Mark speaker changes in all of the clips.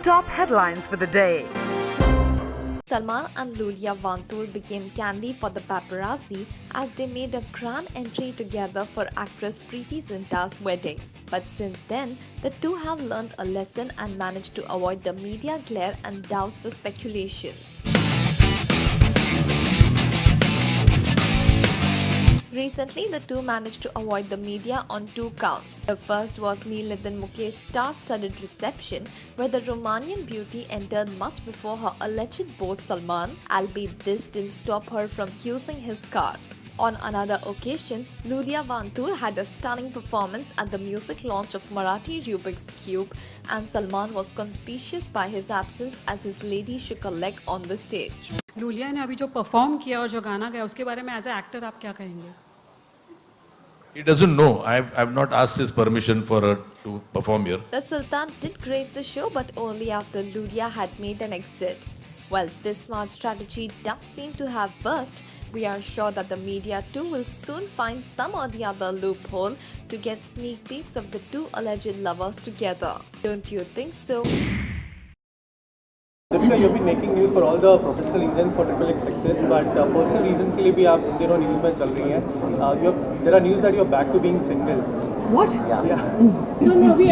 Speaker 1: top headlines for the day.
Speaker 2: Salman and Iulia Vantur became candy for the paparazzi as they made a grand entry together for actress Preeti Zinta's wedding. But since then, the two have learned a lesson and managed to avoid the media glare and douse the speculations. Recently, the two managed to avoid the media on two counts. The first was Neeladhan Mukesh's star-studded reception, where the Romanian beauty entered much before her alleged beau Salman, albeit this didn't stop her from using his car. On another occasion, Iulia Vantur had a stunning performance at the music launch of Marathi Rubik's Cube, and Salman was conspicuous by his absence as his lady shook a leg on the stage.
Speaker 3: Lulia ने अभी जो perform किया और जो गाना गाया उसके बारे में एज ए एक्टर आप क्या कहेंगे?
Speaker 4: He doesn't know. I've not asked his permission for her to perform here.
Speaker 2: The Sultan did grace the show, but only after Iulia had made an exit. While this smart strategy does seem to have worked, we are sure that the media too will soon find some or the other loophole to get sneak peeks of the two alleged lovers together. Don't you think so?
Speaker 5: Deepika, you've been making news for all the professional reasons for Triple X success, but personal reasons के लिए भी आप इन दिनों news में चल रही हैं. There are news that you're back to being single.
Speaker 6: What?
Speaker 5: Yeah.
Speaker 6: No, we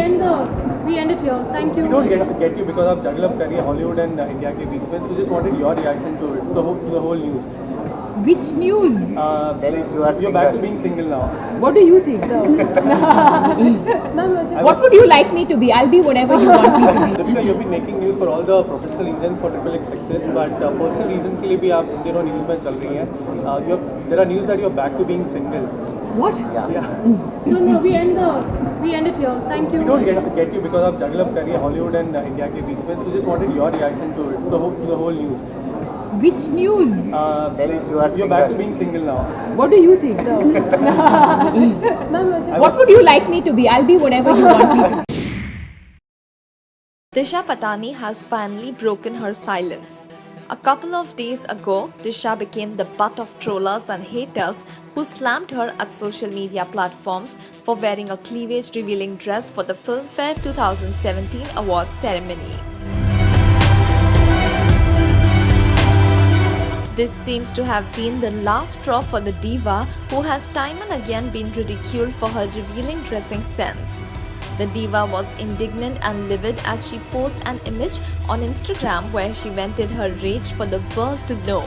Speaker 6: end it here. Thank you.
Speaker 5: We don't get you because आप juggle up कर रही हैं Hollywood and India के बीच में. So just wanted your reaction to it, to the whole news.
Speaker 6: Which news?
Speaker 5: You're back to being single now.
Speaker 6: What do you think? What would you like me to be? I'll be whatever you want me to be.
Speaker 5: Deepika, you've been making news for all the professional reasons for Triple X success, but personal reasons के लिए भी आप इन दिनों news में चल रही हैं. There are news that you're back to being single.
Speaker 6: What?
Speaker 5: Yeah.
Speaker 6: No, we end it here. Thank you.
Speaker 5: We don't get you because आप juggle up कर रही हैं Hollywood and India के बीच में. So just wanted your reaction to it, to the whole news.
Speaker 6: Which news?
Speaker 5: You're back to being single now.
Speaker 6: What do you think? What would you like me to be? I'll be whatever you want me to be.
Speaker 2: Disha Patani has finally broken her silence. A couple of days ago, Disha became the butt of trollers and haters who slammed her at social media platforms for wearing a cleavage-revealing dress for the Filmfare 2017 awards ceremony. This seems to have been the last straw for the diva, who has time and again been ridiculed for her revealing dressing sense. The diva was indignant and livid as she posted an image on Instagram where she vented her rage for the world to know.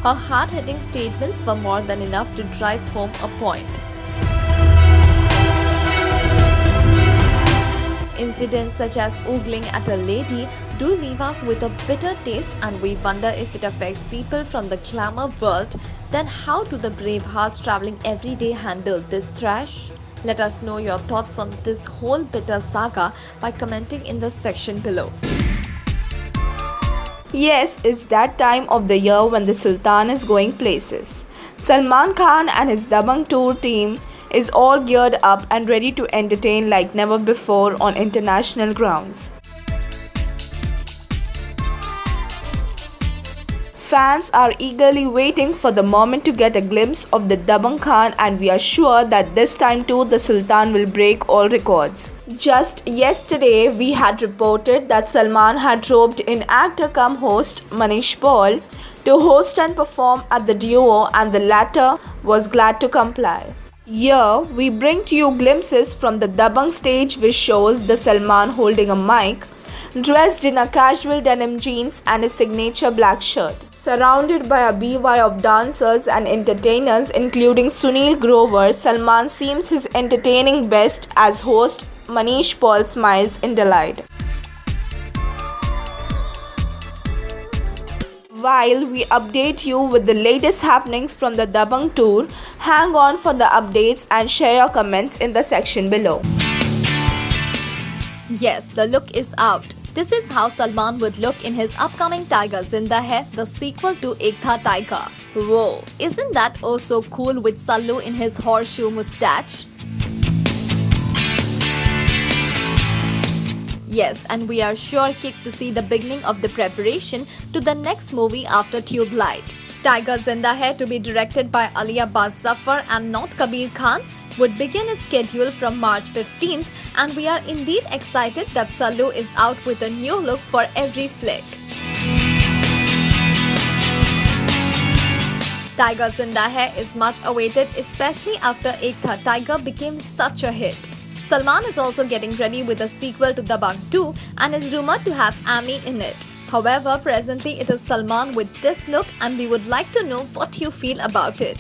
Speaker 2: Her hard-hitting statements were more than enough to drive home a point. Incidents such as ogling at a lady do leave us with a bitter taste, and we wonder if it affects people from the glamour world. Then how do the brave hearts traveling every day handle this trash? Let us know your thoughts on this whole bitter saga by commenting in the section below.
Speaker 7: Yes, it's that time of the year when the Sultan is going places. Salman Khan and his Dabangg tour team is all geared up and ready to entertain like never before on international grounds. Fans are eagerly waiting for the moment to get a glimpse of the Dabangg Khan, and we are sure that this time too the Sultan will break all records. Just yesterday we had reported that Salman had roped in actor cum host Manish Paul to host and perform at the duo, and the latter was glad to comply. Here we bring to you glimpses from the Dabangg stage, which shows the Salman holding a mic, dressed in a casual denim jeans and his signature black shirt. Surrounded by a beehive of dancers and entertainers including Sunil Grover, Salman seems his entertaining best as host Manish Paul smiles in delight. While we update you with the latest happenings from the Dabangg tour, hang on for the updates and share your comments in the section below.
Speaker 2: Yes, the look is out. This is how Salman would look in his upcoming Tiger Zinda Hai, the sequel to Ek Tha Tiger. Whoa, isn't that oh so cool with Sallu in his horseshoe moustache? Yes, and we are sure kicked to see the beginning of the preparation to the next movie after Tube Light. Tiger Zinda Hai, to be directed by Ali Abbas Zafar and not Kabir Khan, would begin its schedule from March 15th, and we are indeed excited that Sallu is out with a new look for every flick. Tiger Zinda Hai is much awaited, especially after Ek Tha Tiger became such a hit. Salman is also getting ready with a sequel to Dabangg 2 and is rumored to have Amy in it. However, presently it is Salman with this look, and we would like to know what you feel about it.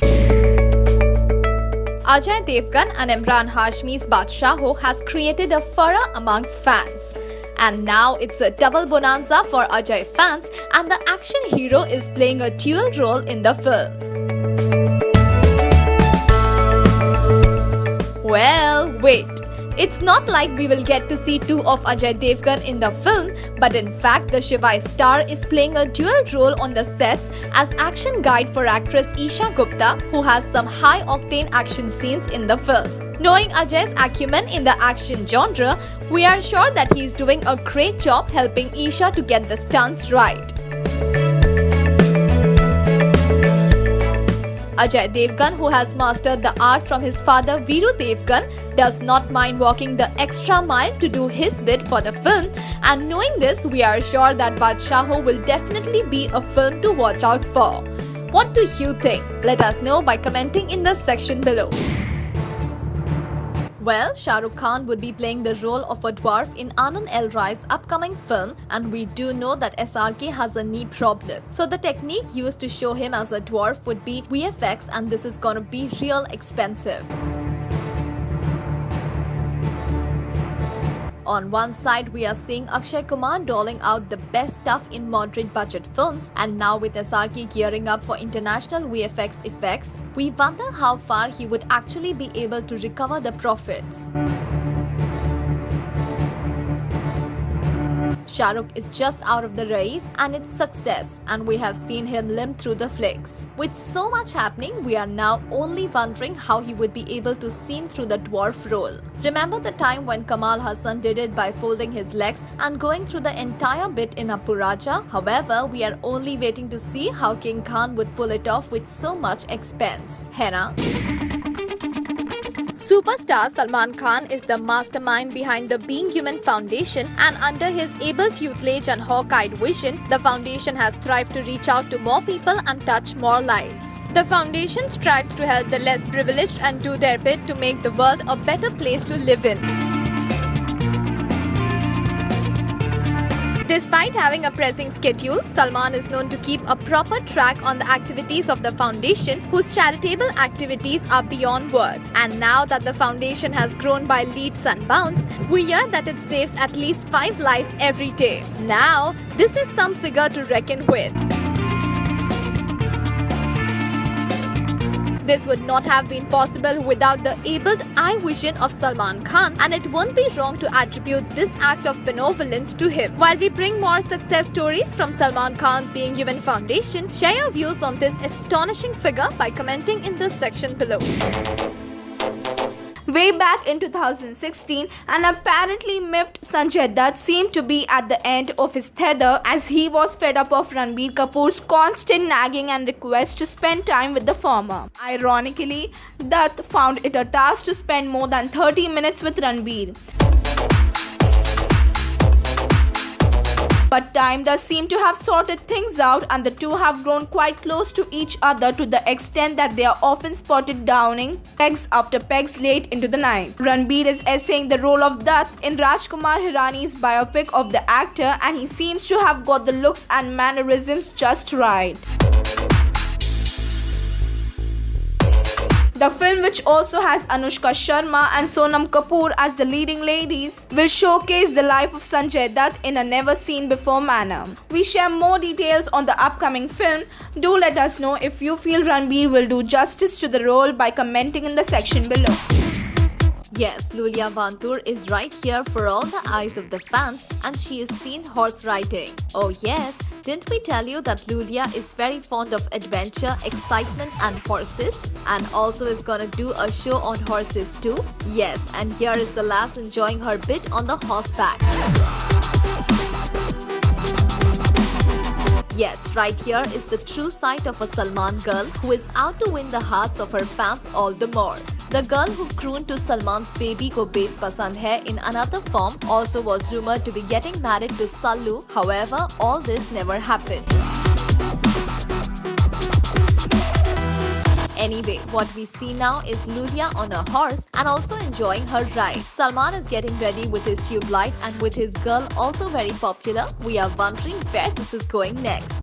Speaker 2: Ajay Devgan and Imran Hashmi's Badshah has created a furor amongst fans. And now it's a double bonanza for Ajay fans, and the action hero is playing a dual role in the film. Well, wait. It's not like we will get to see two of Ajay Devgan in the film, but in fact the Shivai star is playing a dual role on the sets as action guide for actress Isha Gupta, who has some high-octane action scenes in the film. Knowing Ajay's acumen in the action genre, we are sure that he is doing a great job helping Isha to get the stunts right. Ajay Devgan, who has mastered the art from his father Veeru Devgan, does not mind walking the extra mile to do his bit for the film, and knowing this, we are sure that Badshah will definitely be a film to watch out for. What do you think? Let us know by commenting in the section below. Well, Shahrukh Khan would be playing the role of a dwarf in Anand L. Rai's upcoming film, and we do know that SRK has a knee problem. So the technique used to show him as a dwarf would be VFX, and this is gonna be real expensive. On one side, we are seeing Akshay Kumar doling out the best stuff in moderate budget films, and now with SRK gearing up for international VFX effects, we wonder how far he would actually be able to recover the profits. Shahrukh is just out of the race and it's success, and we have seen him limp through the flicks. With so much happening, we are now only wondering how he would be able to seam through the dwarf role. Remember the time when Kamal Hassan did it by folding his legs and going through the entire bit in Appuraja? However, we are only waiting to see how King Khan would pull it off with so much expense. Henna? Superstar Salman Khan is the mastermind behind the Being Human Foundation, and under his able tutelage and hawk-eyed vision, the foundation has thrived to reach out to more people and touch more lives. The foundation strives to help the less privileged and do their bit to make the world a better place to live in. Despite having a pressing schedule, Salman is known to keep a proper track on the activities of the foundation, whose charitable activities are beyond word. And now that the foundation has grown by leaps and bounds, we hear that it saves at least 5 lives every day. Now, this is some figure to reckon with. This would not have been possible without the abled eye vision of Salman Khan, and it won't be wrong to attribute this act of benevolence to him. While we bring more success stories from Salman Khan's Being Human Foundation, share your views on this astonishing figure by commenting in the section below.
Speaker 7: Way back in 2016, an apparently miffed Sanjay Dutt seemed to be at the end of his tether as he was fed up of Ranbir Kapoor's constant nagging and request to spend time with the former. Ironically, Dutt found it a task to spend more than 30 minutes with Ranbir. But time does seem to have sorted things out, and the two have grown quite close to each other to the extent that they are often spotted downing pegs after pegs late into the night. Ranbir is essaying the role of Dutt in Rajkumar Hirani's biopic of the actor, and he seems to have got the looks and mannerisms just right. The film, which also has Anushka Sharma and Sonam Kapoor as the leading ladies, will showcase the life of Sanjay Dutt in a never-seen-before manner. We share more details on the upcoming film. Do let us know if you feel Ranbir will do justice to the role by commenting in the section below.
Speaker 2: Yes, Iulia Vantur is right here for all the eyes of the fans, and she is seen horse riding. Oh yes, didn't we tell you that Iulia is very fond of adventure, excitement and horses? And also is gonna do a show on horses too? Yes, and here is the lass enjoying her bit on the horseback. Yes, right here is the true side of a Salman girl who is out to win the hearts of her fans all the more. The girl who crooned to Salman's baby ko base pasand hai in another form also was rumored to be getting married to Sallu. However, all this never happened. Anyway, what we see now is Iulia on a horse and also enjoying her ride. Salman is getting ready with his tube light and with his girl also very popular. We are wondering where this is going next.